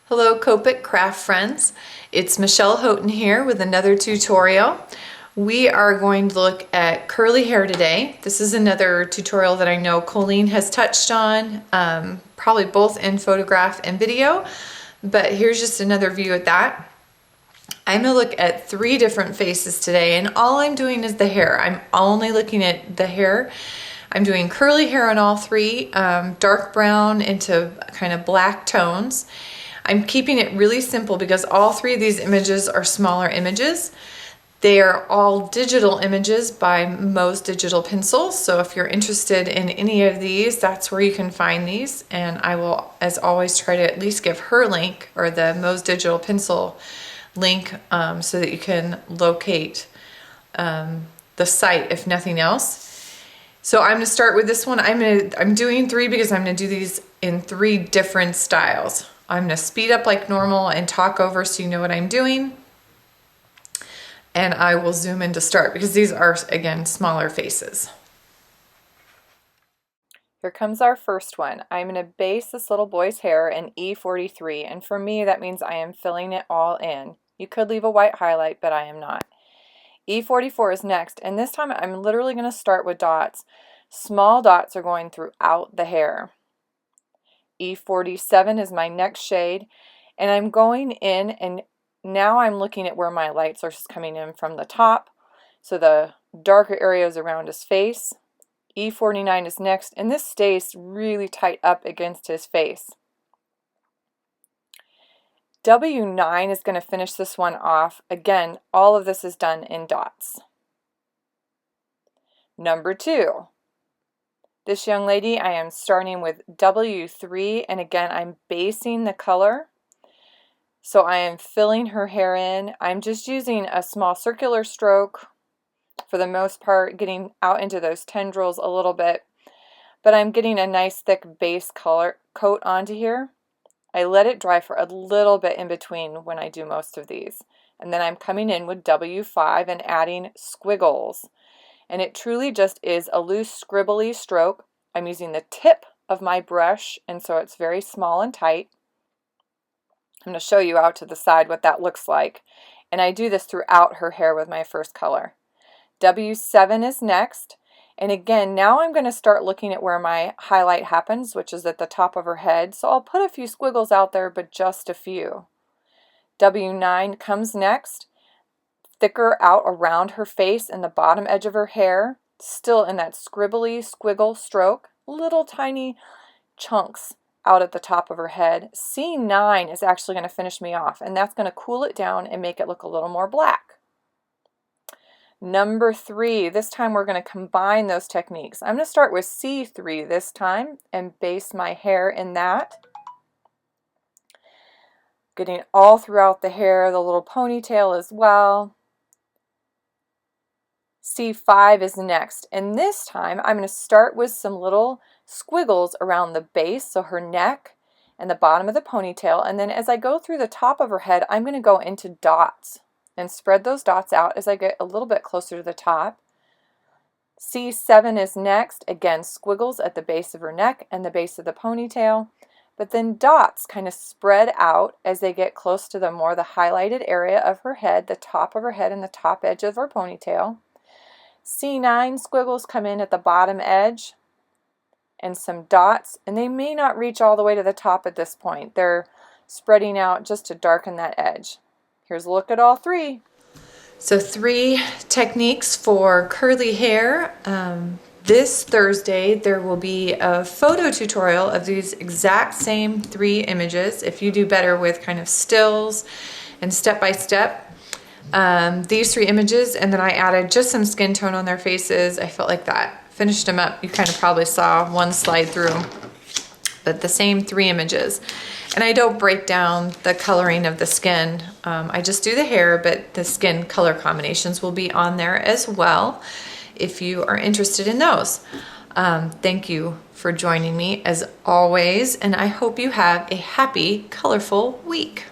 Hello Copic craft friends, it's Michelle Houghton here with another tutorial. We are going to look at curly hair today. This is another tutorial that I know Colleen has touched on, probably both in photograph and video, but here's just another view at that. I'm going to look at 3 different faces today, and all I'm doing is the hair. I'm only looking at the hair. I'm doing curly hair on all 3, dark brown into kind of black tones. I'm keeping it really simple because all 3 of these images are smaller images. They are all digital images by Mo's Digital Pencils. So if you're interested in any of these, that's where you can find these. And I will, as always, try to at least give her link or the Mo's Digital Pencil link so that you can locate the site if nothing else. So I'm going to start with this one. I'm doing 3 because I'm going to do these in 3 different styles. I'm going to speed up like normal and talk over so you know what I'm doing. And I will zoom in to start because these are, again, smaller faces. Here comes our first one. I'm going to base this little boy's hair in E43, and for me that means I am filling it all in. You could leave a white highlight, but I am not. E44 is next, and this time I'm literally going to start with dots. Small dots are going throughout the hair. E47 is my next shade, and I'm going in, and now I'm looking at where my light source is coming in from the top, so the darker areas around his face. E49 is next, and this stays really tight up against his face. W9 is going to finish this one off. Again, all of this is done in dots. Number 2. This young lady, I am starting with W3, and again, I'm basing the color. So I am filling her hair in. I'm just using a small circular stroke for the most part, getting out into those tendrils a little bit. But I'm getting a nice thick base color coat onto here. I let it dry for a little bit in between when I do most of these. And then I'm coming in with W5 and adding squiggles. And it truly just is a loose scribbly stroke. I'm using the tip of my brush, and so it's very small and tight. I'm going to show you out to the side what that looks like. And I do this throughout her hair with my first color. W7 is next. And again, now I'm going to start looking at where my highlight happens, which is at the top of her head. So I'll put a few squiggles out there, but just a few. W9 comes next. Thicker out around her face and the bottom edge of her hair, still in that scribbly squiggle stroke, little tiny chunks out at the top of her head. C9 is actually going to finish me off, and that's going to cool it down and make it look a little more black. Number 3, this time we're going to combine those techniques. I'm going to start with C3 this time and base my hair in that. Getting all throughout the hair, the little ponytail as well. C5 is next, and this time I'm going to start with some little squiggles around the base, so her neck and the bottom of the ponytail, and then as I go through the top of her head, I'm going to go into dots and spread those dots out as I get a little bit closer to the top. C7 is next, again squiggles at the base of her neck and the base of the ponytail, but then dots kind of spread out as they get close to the highlighted area of her head, the top of her head and the top edge of her ponytail. C9 squiggles come in at the bottom edge and some dots, and they may not reach all the way to the top at this point. They're spreading out just to darken that edge. Here's a look at all 3. So 3 techniques for curly hair. This Thursday there will be a photo tutorial of these exact same 3 images. If you do better with kind of stills and step-by-step, these 3 images, and then I added just some skin tone on their faces. I felt like that finished them up. You kind of probably saw one slide through, but the same 3 images. And I don't break down the coloring of the skin. I just do the hair, but the skin color combinations will be on there as well if you are interested in those. Thank you for joining me as always, and I hope you have a happy, colorful week.